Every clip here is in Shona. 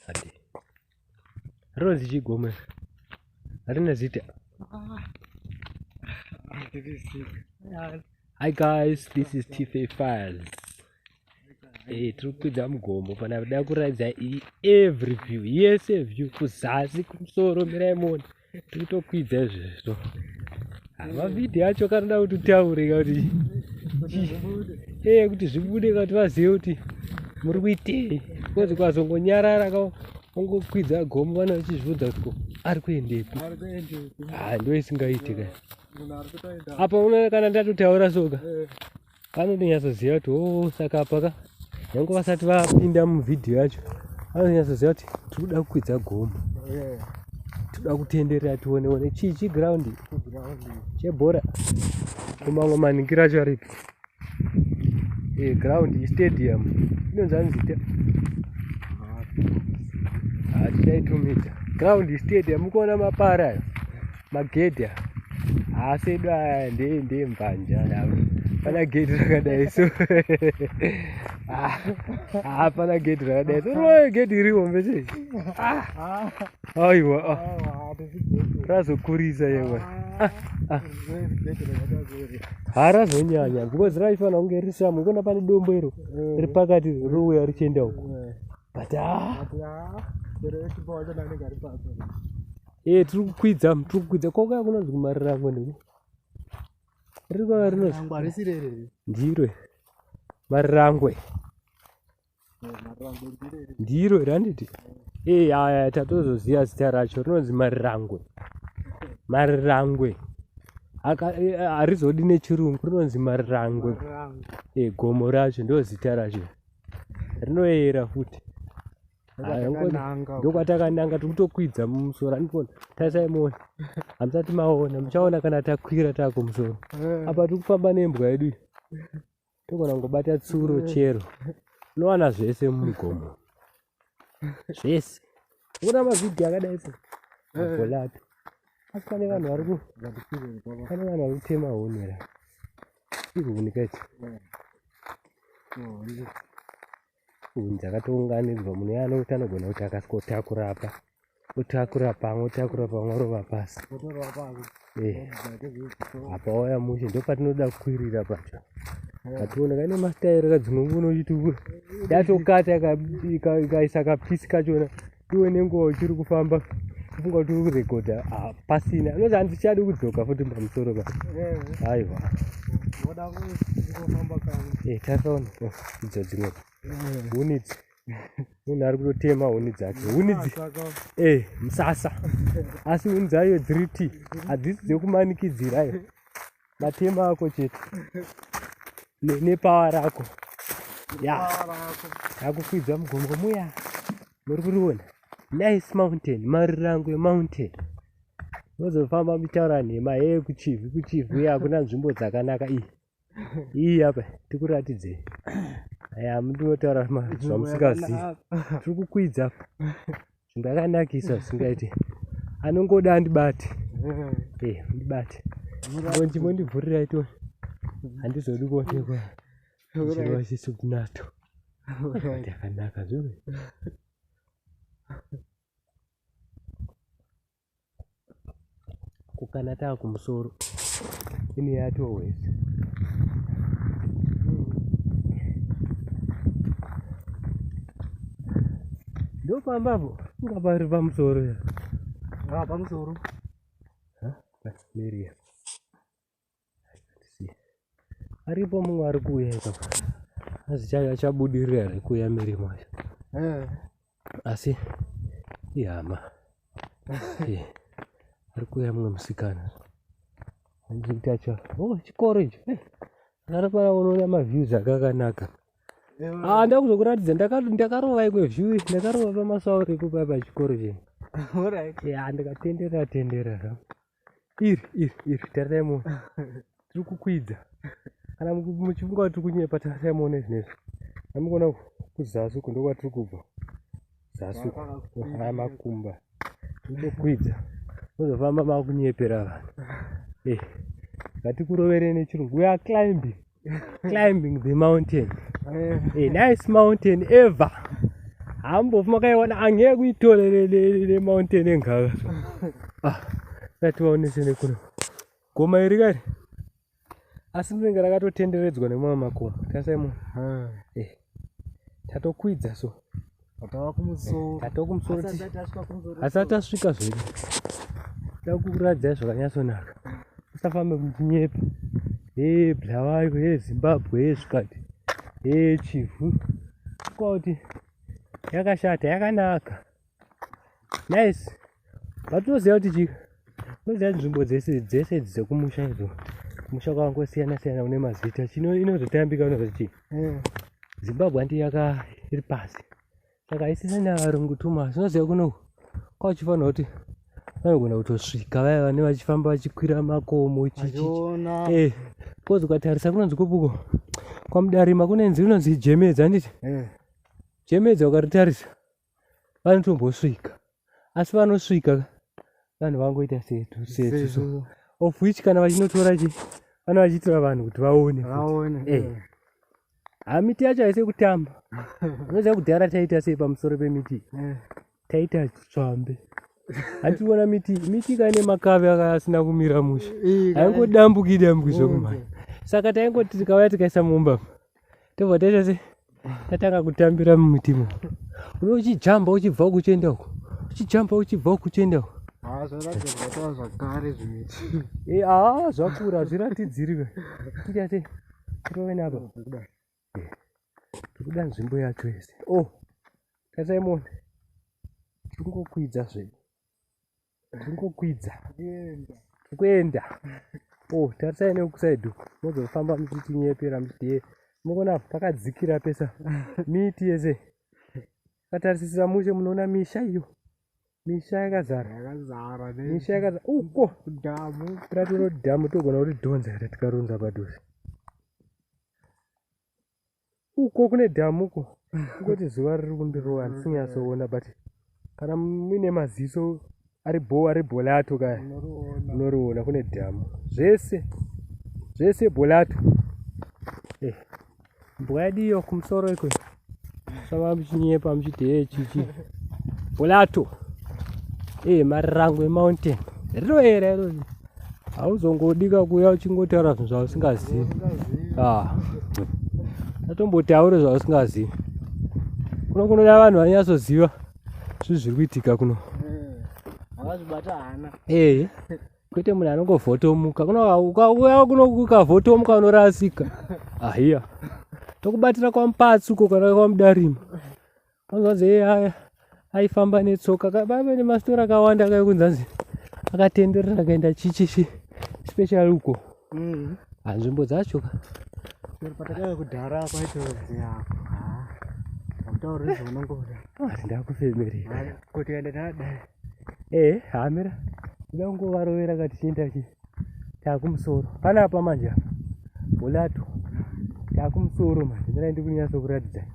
Ati. Ronzi chigome. Arina zita. Hi guys, this is Tife Files. Tiri mugomo pana kuda kuradza every view. Yes, view kuzasi kumusoro miraimoni. Tiri kutokwidza izvezvo. Mavidhiyo acho kanoda kuti utaure kuti zvibude kuti vazive kuti muri kuitei. Kozi kwazongonyarara ongokwidza gomo vana vachizvibvunza kuti ari kuendepi. Ndo isingaiti kai. Apa unoona kana ndatotaura soga vanondonyatsoziva kuti saka apa nyange vasati vapinda muvhidhiyo yacho vanonyatsoziva kuti tiri kuda kukwidza gomo, tinoda kutenderera tione chii ground chebhora kumamwe maningira acho aripi. Ground stadium inonzi anzita hatidaitumidza ground stadium. Ukuona mapara ayo magedhi asi edu aya ndembanja yavo. Pana gedhi rakadai so hapana gedhi rakadai so unoona gedhi iriwo mbese aiwa razokurisa yewa harazonyanya because raifanira kunge risamu. Ukuona pane dombo iro riri pakati rouya richienda uko but tiri kukwidza kwakauya kunonzi kumarirangwe ndiko riri kwaka rinonzi ndiro marirangwe ndiro randiti aya tatozoziva zita racho rinonzi marirangwe harizodi nechirungu rinonzi marirangwe. Gomo racho ndo zita racho rinoyera futi ndokwatakananga tiri kutokwidza mumusoro. Andikuona tasaimuona hamusati maona muchaona kana takwira taakumusoro. Apa tiri kufamba nembwa yedu togona kungobata tsuro chero unowana zvese mumugomo zvese. Una mavhidhiyo akadai so agolato asi pane vanhu vari kutema honera ihuni kaiti huni dzakatounganidzwa. Mune anoti anogona kuti akasikotakura apa otakura pamwe orova pasi apa waya mushe ndo patinoda kukwirira pacho. Ationa kaine masitairi kadzimwe nguno uchiti yatokata ikaisa kapisi kachona iwe nenguva uchiri kufamba kufunga kuti uri kurekodha pasina. Anozi handichadi kudzoka futi pamusoro pa aiwa takaona idzo dzimwe hunidzi munhu ari kutotema huni dzake. Hunidzi musasa asi huni dzayo 3T hadzisi dzekumanikidzira ayo matema ako chete nepawa rako akukwidza mugomo muya muri kuriona nice mountain marirangwe mountain. Mozofamba mitaura nhema kuchivhu hakuna nzvimbo dzakanaka iyi apa tikuratidzei. Aya mundinotaura zvamusingazivi tiri kukwidza nzvimbo yakanakisa zvisingaiti. Anongoda ndibate ndibate ndivhurira itoni handizodi kuonekwa chirova chisupunato yakanaka zvo. Kukana taa kumusoro ine yatoweza ndopambapo ungapari pamusoro pamusoro meria aripo mumwe ari kuuya ikapa asi achabudirira ari kuuya miri macho asi ihama ari kuuya mumwe musikana andikuti acho chikoro icho ari pana unoona maviews akakanaka. Nda kuzokuratidza ndakarova ikwe view ndakarova pamasauri ipo pachikoro chenyu ndikatenderera iri taraimona tiri kukwidza kana muchifunga kuti tiri kunyepa taraimona zvinezvi amugona kuzasi uko ndokwatiri kubva zasi uko makumba tiri kukwidza mozofamba makunyepera vanhu ngatikurovere nechirungu. We are climbing the mountain. A nice mountain ever. Hambofu makaiona angeke uitole le mountain engaka. Ngativaonese nekuno. Goma iri kare. Asi rinenge rakatotenderedzwa nemamwe makomo. Tasai munhu. Tatokwidza so. Tatokumusoro. Asati asvika zvedu. Takuradzai zvakanyatsonaka. Usafambe muchinyepa. Bulawayo, Zimbabwe, zvikati. Chifu. Kuti yakashata, yakanaka. Nice. Vatoziva kuti chika. Unoziva nzvimbo dzese dzekumusha idzo. Musha kwangosiyana siyana une mazita. Chino inozotambika unoziva kuti Zimbabwe andi iri pasi. Saka isisana varungu Thomas. Unoziva kuno kwachifanira kuti vanogona kutosvika vaya vane vachifamba vachikwira makomo chichi. Kozi ukatarisa kunonzi kupuko. Kwamudarima kunonzi Jemedza handiti? Jemedza ukaritarisa vanotombosvika. Asi vanosvika vanhu vangoita setu. Of which kana vachinotora vana vachitora vanhu kuti vaone. Miti yacho haisi kutamba. Unoziva kudhara taita sei pamusoro pemiti? Taita tsvambe. Hationa miti kane makave asina kumira musha. Haingodambuki zvokumhanya. Saka taingoti tikauya tikaisa mumba. Tobva taita sei? Tatanga kutambira mumutimo. Uchijamba uchibva kuchienda uko. Uchijamba uchibva kuchienda uko. Zvakare zvimiti. Zvakura zviratidzirika. Tita sei? Tirove napa. Tirikuda nzvimbo yacho yese. Tasai muone. Tiringokwidza zvedu. Tiringokwidza. Kuenda. Tarisai nekusaidhu. Mozofamba muchitinyepera muchiti munoona pakadzikira pesa. Miti yese. Katarisisa mushe munoona misha iyo. Misha yakazara. Misha yakazara. Uko. Dhamu. Tratoro dhamu togona kuti dhonza here tikaronza padhuze. Uko kune dhamuko. Kungoti zuva riri kundirowa ndisinyasoona but kana muine maziso ari bholato kaya. Unoriona kune dhamu. Zvese bholato. Mbwa yedu iyo kumusoro iko. Sava muchinyepa muchiti chichi. Bholato. Marango emountain. Roera iro. Hauzongodika kuya uchingotaura zvinhu zvausingazivi. Atombotaura zvausingazivi. Kunoda vanhu vanyatsoziva zviri kuitika kuno. Havazvibata hana. Kwete munhu anongovhotomuka. Ukauya kuno ukavhotomuka unorasika. Ahiya. Tokubatira kwamupatsuko kana kwamudarima. Unozonzi aifamba netsoka. Baba nemastora akawanda kaikunzanzi. Akatenderera akaenda chichi special uko. Nzvimbo dzacho. Patakauya kudhara kwaitoziya. Tauri zvinongoda. Ndakufemerera. Kuti enda nadai. Hamira. Ndida kungovarovera kati chienda takumusoro. Panapa manje. Bholato. Takumusoro manje. Ndina ndikunyatso kuratidza.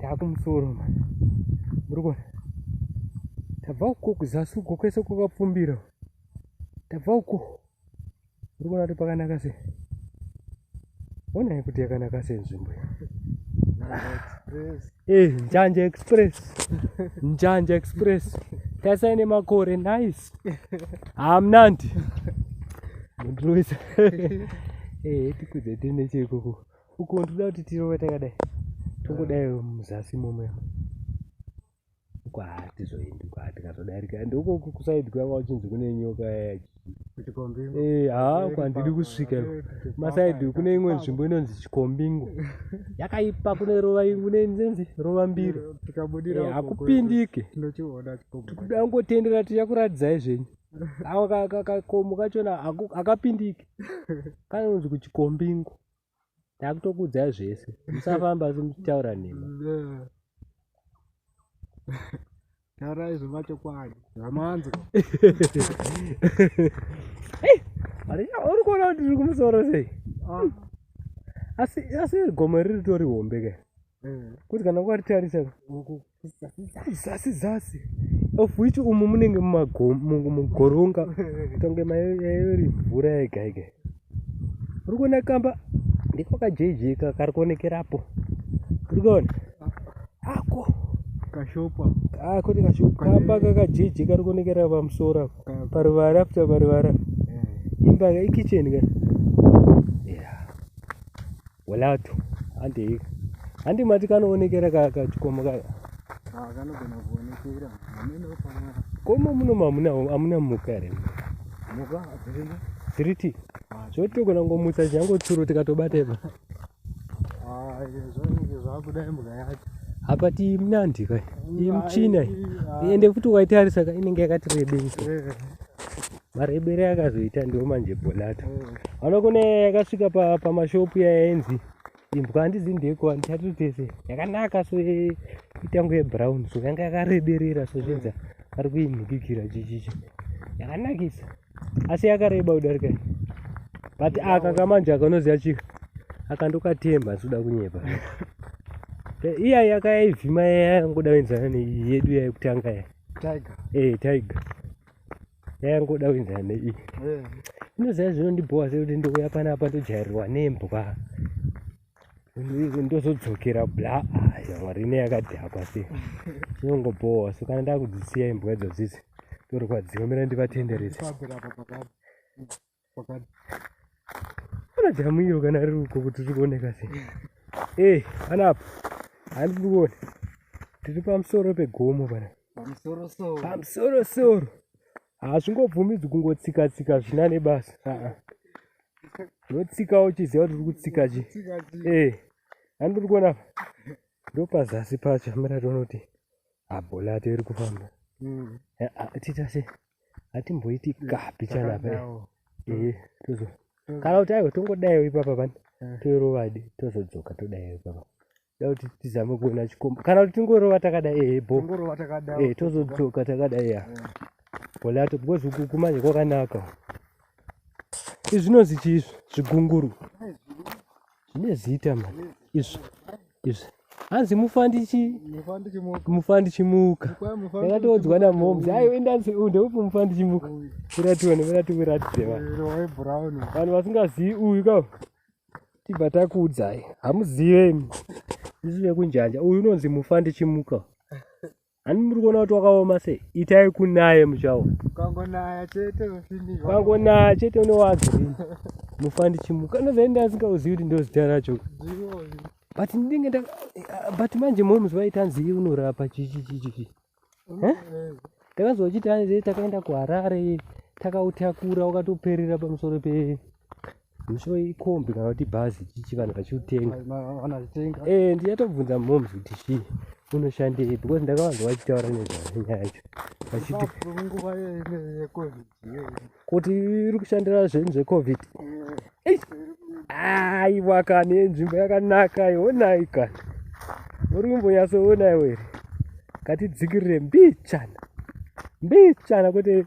Takumusoro manje. Murikuona? Tabva uko kuzasi uko kwese kwakapfumbira. Tabva uko. Murikuona kuti pakanaka sei? Onai kuti yakanaka sei nzvimbo iyi. Njanja Express. Tasai nemakore nice. Mnandi. Mundroisa. Tikudze tine chekoko. Uko ndoda kuti tirove takadai. Tongodai muzasi momwe. Tizoendi tikazodarika. Ndoko kusaidi kwanga uchinzi kune nyoka yacho. Kwandiri kusvika. Masaidi kune imwe nzvimbo inonzi Chikombingo. Yakaipa kune rova mbiri. Hakupindike. Tikuda kungotendera tichakuradzai zvenyu. Kakomo kachona hakapindike. Kanonzi kuChikombingo. Ndakutokudzai zvese. Musafamba muchitaura nemi. Tarai zvevachokwadi. Zvamanzwa. Uri kuona kuti tiri kumusoro sei? Asi gomo riri tori hombe kaya. Kuti kana ukaritarisa zasi. Of which umu munenge mugoronga. Tonge mayori mvura yega. Uri kuona kamba ndiko kajejeka kari kuonekerapo. Uri kuona? Ako. kashopa kuti kashukamba kakajeje kari kuonekera pamusoro paruvara after paruvara imba ikicheni ka walato handi mati kanoonekera kachikomo kaya kanogona kuonekera komo muno hamuna muka here muka dziriti zvotogona ngomutsa chango tsuro tikatobatepa zvanenge zvakudai mbuka yacho apa timunandi kai imuchina ende kuti waitarisa ka inenge yakati rebeisa marebere akazoita ndiwo manje bholata vanokone yakasvika pamashopu yaenzi imbwa handizi ndeko handitatotese yakanaka so itango yebrown so yanga yakareberera so zvinza ari kuimhikikira chichichi yakanakisa asi yakareba kudarika but aka kamanje akanoziya chika akandokatemba soda kunyepa iya yakaivhima yayangoda wenzana neyedu yayekutanga ya tiger yayangoda wenzana neiyi inoziva zvinondibhowa sekuti ndouya panapa ndojairirwa nembwa ndozodzokera bla mwari ine yakadhakwa se chinongobhowa so kana ndakudzisiya imbwa idzodzidzi tori kwadziomera ndivatenderedza ana jamu iyo kana riri uko kuti tiri kuoneka se panapa handi tiri kuona tiri pamusoro pegomo pana pamusoro hazvingobvumidzwi kungotsika-tsika zvina nebasa unotsikawo uchiziva kuti uri kutsika chi handi tiri kuona pa ndopazasi pacho mira toona kuti bholata iri kufamba tita se hatimboiti kapi chanapa kana kuti aiwa tongodaiwo ipapa pani torovadi tozodzoka todaiwo ipapa da kuti tizame kuona chikombo kana kuti tingorova takadai tozodzoka takadai bholata because ukuku manje kwakanaka izvi zvinonzi chiizvi zvigunguru zvine zita mani izvi hanzi mufandi chimuka yakatodzwa namhombs aiwa ndeupi mufandi chimuka iratiratidze vanhu vasingazivi uyu ka tibva takuudzai hamuzive isu vekunjanja uyu unonzi mufandi chimuka hani muri kuona kuti wakaoma sei itai kunaye muchawo kangonaya chete unowagirini mufandi chimuka nozai ndasingauzivi kuti ndo zita racho but manje moms vaitanzi unorapa chichichichi takanzwa uchiti takaenda kuharare takautakura wakatoperera pamusoro musho ikombi kana kuti bhazi chichi vanhu vachiutenga ndiyatobvunza moms kuti chii unoshandei because ndakavanza vachitaura nezvanyaya yacho vachiti kuti iri kushandira zvinhu zvecovid aiwa kane nzvimbo yakanaka ionai kana uri kumbonyatsoonaiwo here ngatidzikirire mbichana kuti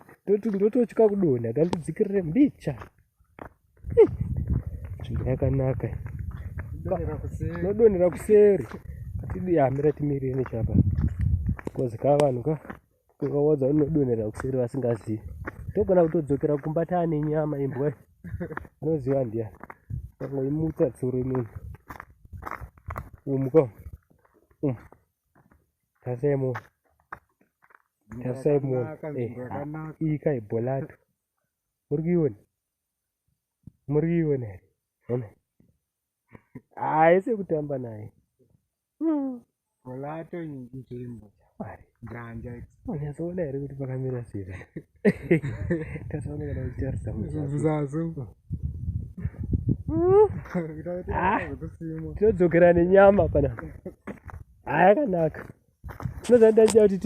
ndototya kudonha ngandidzikirire mbichana nzvimbo yakanaka nodonhera kuseri tidiyamira timirire nechapa because ka vanhu ukawadza unodonhera kuseri vasingazivi togona kutodzokera kumba taane nyama imbwa anoziva ndiani kangoimutsa tsuro munhu umuka tasaimona iyi kaibholato muri kuiona here haisi kutamba naye bholato nzvimbo njanja nyatsoona here kuti pakamira sei tasaona kana kuchitarisa muzazu tinodzokera nenyama pana yakanaka tinozandaida kuti